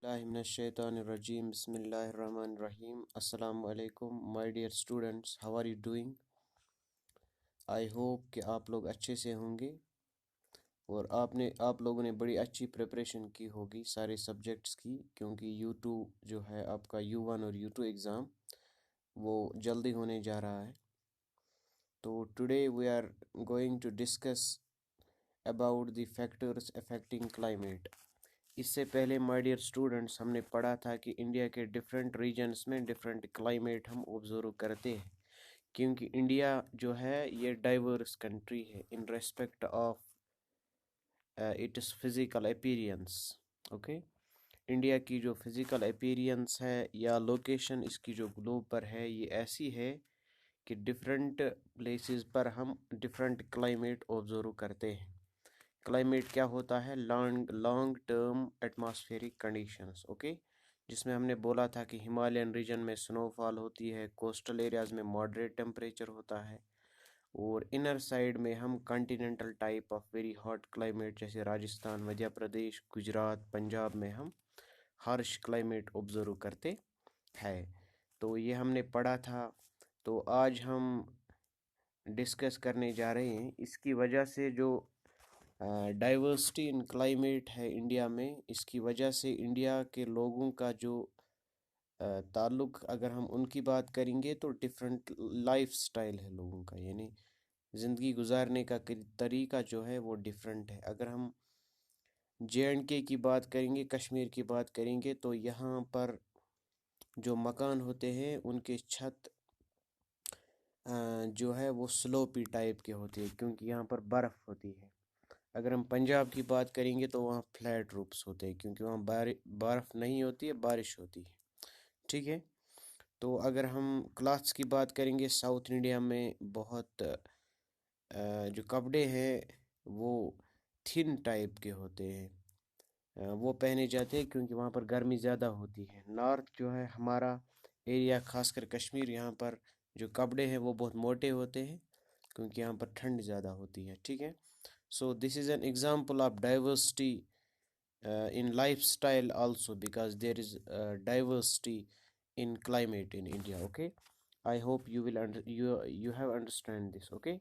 Bismillahirrahmanirrahim. Bismillahirrahmanirrahim. Assalamu alaikum, my dear students. How are you doing? I hope कि आप लोग अच्छे से होंगे और आप लोगों ने बड़ी अच्छी प्रिपरेशन की होगी सारे सब्जेक्ट्स की, क्योंकि U2 जो है आपका U1 और U2 एग्ज़ाम वो जल्दी होने जा रहा है। तो today we are going to discuss about the factors affecting climate. इससे पहले माय डियर स्टूडेंट्स हमने पढ़ा था कि इंडिया के डिफरेंट रीजन्स में डिफरेंट क्लाइमेट हम ऑब्जर्व करते हैं, क्योंकि इंडिया जो है ये डाइवर्स कंट्री है in respect of its physical appearance. Okay, India की जो फिज़िकल अपीयरेंस है या लोकेशन इसकी जो ग्लोब पर है ये ऐसी है कि डिफरेंट प्लेसेस पर हम डिफरेंट क्लाइमेट ऑब्जर्व करते हैं। क्लाइमेट क्या होता है? Long long term atmospheric conditions. Okay, जिसमें हमने बोला था कि हिमालयन रीजन में स्नोफॉल होती है, कोस्टल एरियाज में मॉडरेट टेम्परेचर होता है, और इनर साइड में हम continental type of very hot climate जैसे राजस्थान, मध्य प्रदेश, गुजरात, पंजाब में हम हार्श क्लाइमेट ऑब्जर्व करते हैं। तो ये हमने पढ़ा था। तो आज हम डिस्कस करने जा रहे हैं इसकी वजह से जो डाइवर्सिटी इन क्लाइमेट है इंडिया में, इसकी वजह से इंडिया के लोगों का जो ताल्लुक, अगर हम उनकी बात करेंगे तो डिफरेंट लाइफ स्टाइल है लोगों का, यानी ज़िंदगी गुजारने का तरीका जो है वो डिफरेंट है। अगर हम JNK की बात करेंगे, कश्मीर की बात करेंगे, तो यहाँ पर जो मकान होते हैं उनके छत जो है वो स्लोपी टाइप के होते हैं, क्योंकि यहाँ पर बर्फ़ होती है। अगर हम पंजाब की बात करेंगे तो वहाँ फ्लैट रूफ्स होते हैं, क्योंकि वहाँ बर्फ़ नहीं होती है, बारिश होती है। ठीक है। तो अगर हम क्लॉथ्स की बात करेंगे, साउथ इंडिया में बहुत जो कपड़े हैं वो थिन टाइप के होते हैं, वो पहने जाते हैं क्योंकि वहाँ पर गर्मी ज़्यादा होती है। नॉर्थ जो है हमारा एरिया, खासकर कश्मीर, यहाँ पर जो कपड़े हैं वो बहुत मोटे होते हैं क्योंकि यहाँ पर ठंड ज़्यादा होती है। ठीक है। So this is an example of diversity in lifestyle also, because there is diversity in climate in India. Okay, I hope you will you have understand this. Okay,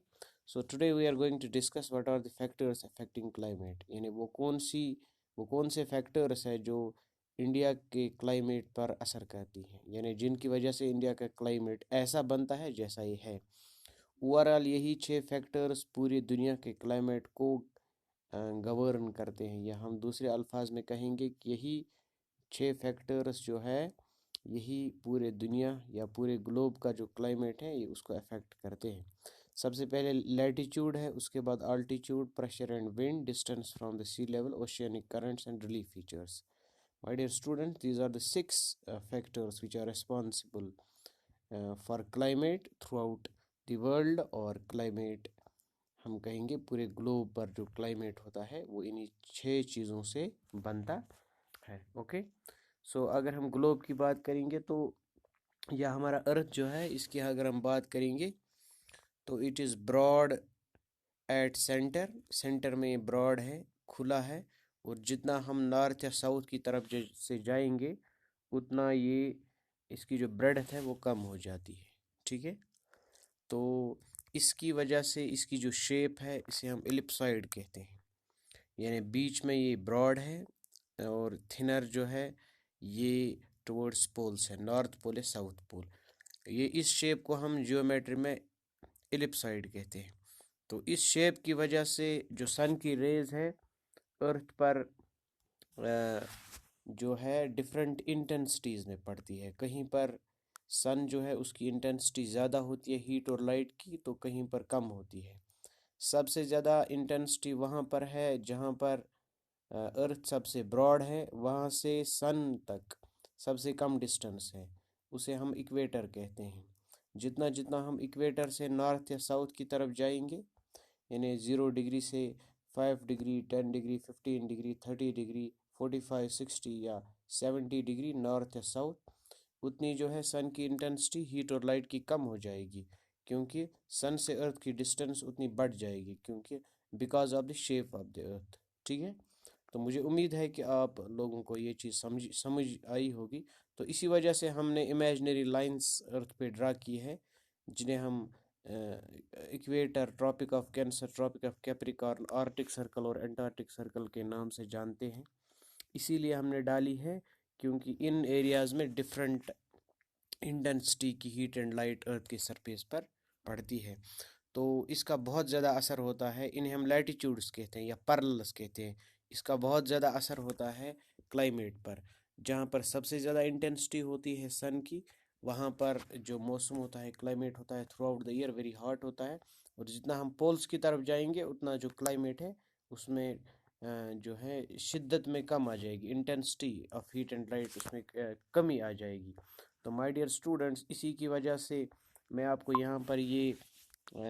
so today we are going to discuss what are the factors affecting climate, यानी वो कौन से factors है जो India के climate पर असर करती हैं, यानी जिनकी वजह से इंडिया का क्लाइमेट ऐसा बनता है जैसा ये है। ओवरऑल यही 6 फैक्टर्स पूरी दुनिया के क्लाइमेट को गवर्न करते हैं, या हम दूसरे अल्फाज में कहेंगे कि यही 6 फैक्टर्स जो है यही पूरे दुनिया या पूरे ग्लोब का जो क्लाइमेट है ये उसको अफेक्ट करते हैं। सबसे पहले लैटिट्यूड है, उसके बाद altitude, pressure and wind, distance from the sea level, oceanic currents and relief features. My dear students, these are the 6 factors which are responsible for climate throughout the world, और climate हम कहेंगे पूरे globe पर जो climate होता है वो इन्हीं 6 चीज़ों से बनता है। ओके, सो अगर हम ग्लोब की बात करेंगे तो यह हमारा अर्थ जो है इसकी अगर हम बात करेंगे तो it is broad at centre, centre में ब्रॉड है, खुला है, और जितना हम नॉर्थ या साउथ की तरफ से जाएंगे उतना ये इसकी जो ब्रेडथ है वो कम हो जाती है। ठीक है। तो इसकी वजह से इसकी जो शेप है इसे हम एलिप्सॉइड कहते हैं, यानी बीच में ये ब्रॉड है और थिनर जो है ये टुवर्ड्स पोल्स है, नॉर्थ पोल है, साउथ पोल। ये इस शेप को हम जियोमेट्री में एलिप्सॉइड कहते हैं। तो इस शेप की वजह से जो सन की रेज है अर्थ पर जो है डिफरेंट इंटेंसिटीज़ में पड़ती है। कहीं पर सन जो है उसकी इंटेंसिटी ज़्यादा होती है हीट और लाइट की, तो कहीं पर कम होती है। सबसे ज़्यादा इंटेंसिटी वहाँ पर है जहाँ पर अर्थ सबसे ब्रॉड है, वहाँ से सन तक सबसे कम डिस्टेंस है, उसे हम इक्वेटर कहते हैं। जितना जितना हम इक्वेटर से नॉर्थ या साउथ की तरफ जाएंगे, यानी 0 डिग्री से 5 डिग्री, 10 डिग्री, 15 डिग्री, 30 डिग्री, 45, 60 या 70 डिग्री नॉर्थ या साउथ, उतनी जो है सन की इंटेंसिटी हीट और लाइट की कम हो जाएगी, क्योंकि सन से अर्थ की डिस्टेंस उतनी बढ़ जाएगी, क्योंकि because of the shape of the earth. ठीक है। तो मुझे उम्मीद है कि आप लोगों को ये चीज़ समझ आई होगी। तो इसी वजह से हमने इमेजिनरी लाइंस अर्थ पे ड्रा की है, जिन्हें हम equator, Tropic of Cancer, Tropic of Capricorn, Arctic Circle और एंटार्क्टिक सर्कल के नाम से जानते हैं। इसीलिए हमने डाली है क्योंकि इन एरियाज़ में डिफरेंट इंटेंसिटी की हीट एंड लाइट अर्थ के सरफेस पर पड़ती है। तो इसका बहुत ज़्यादा असर होता है, इन्हें हम लैटिट्यूड्स कहते हैं या पर्ल्स कहते हैं। इसका बहुत ज़्यादा असर होता है क्लाइमेट पर। जहाँ पर सबसे ज़्यादा इंटेंसिटी होती है सन की, वहाँ पर जो मौसम होता है, क्लाइमेट होता है, through out the year very hot होता है। और जितना हम पोल्स की तरफ जाएंगे उतना जो क्लाइमेट है उसमें जो है शिद्दत में कम आ जाएगी, intensity of heat and light उसमें कमी आ जाएगी। तो माय डियर स्टूडेंट्स, इसी की वजह से मैं आपको यहाँ पर ये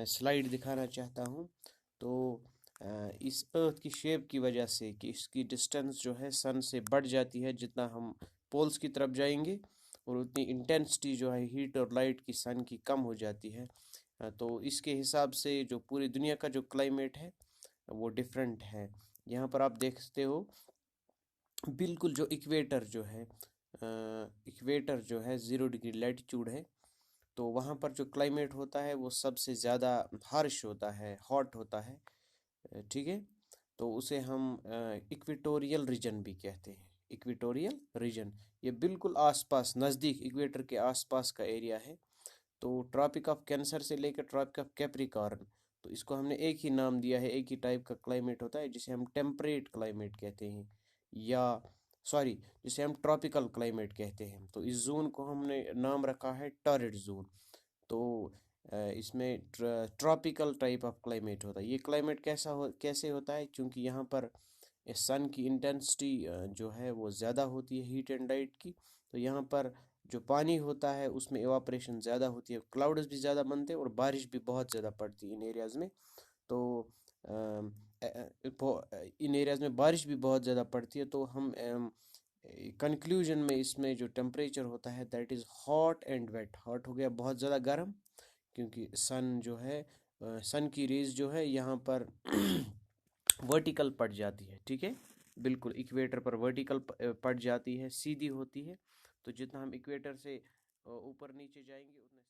स्लाइड दिखाना चाहता हूँ। तो इस अर्थ की शेप की वजह से कि इसकी डिस्टेंस जो है सन से बढ़ जाती है, जितना हम पोल्स की तरफ जाएंगे, और उतनी इंटेंसिटी जो है हीट और लाइट की सन की कम हो जाती है। तो इसके हिसाब से जो पूरी दुनिया का जो क्लाइमेट है वो डिफरेंट है। यहाँ पर आप देख सकते हो बिल्कुल जो इक्वेटर जो है 0 डिग्री लैटिट्यूड है, तो वहाँ पर जो क्लाइमेट होता है वो सबसे ज़्यादा हार्श होता है, हॉट होता है। ठीक है। तो उसे हम इक्वेटोरियल रीजन भी कहते हैं। इक्वेटोरियल रीजन ये बिल्कुल आसपास नज़दीक इक्वेटर के आसपास का एरिया है। तो ट्रॉपिक ऑफ कैंसर से लेकर ट्रॉपिक ऑफ कैप्रिकॉर्न, तो इसको हमने एक ही नाम दिया है, एक ही टाइप का क्लाइमेट होता है जिसे हम टेम्परेट क्लाइमेट कहते हैं, या सॉरी, जिसे हम ट्रॉपिकल क्लाइमेट कहते हैं। तो इस जोन को हमने नाम रखा है टॉरिड जोन। तो इसमें ट्रॉपिकल टाइप ऑफ क्लाइमेट होता है। ये क्लाइमेट कैसे होता है, क्योंकि यहाँ पर सन की इंटेंसिटी जो है वो ज़्यादा होती है हीट एंड लाइट की। तो यहाँ पर जो पानी होता है उसमें एवापरेशन ज़्यादा होती है, क्लाउड्स भी ज़्यादा बनते हैं और बारिश भी बहुत ज़्यादा पड़ती है इन एरियाज़ में। तो इन एरियाज़ में बारिश भी बहुत ज़्यादा पड़ती है। तो हम कंक्लूजन में इसमें जो टेम्परेचर होता है that is hot and wet. Hot हो गया बहुत ज़्यादा गर्म, क्योंकि सन जो है सन की रेज जो है यहाँ पर वर्टिकल पड़ जाती है। ठीक है, बिल्कुल इक्वेटर पर वर्टिकल पड़ जाती है, सीधी होती है। तो जितना हम इक्वेटर से ऊपर नीचे जाएंगे उतना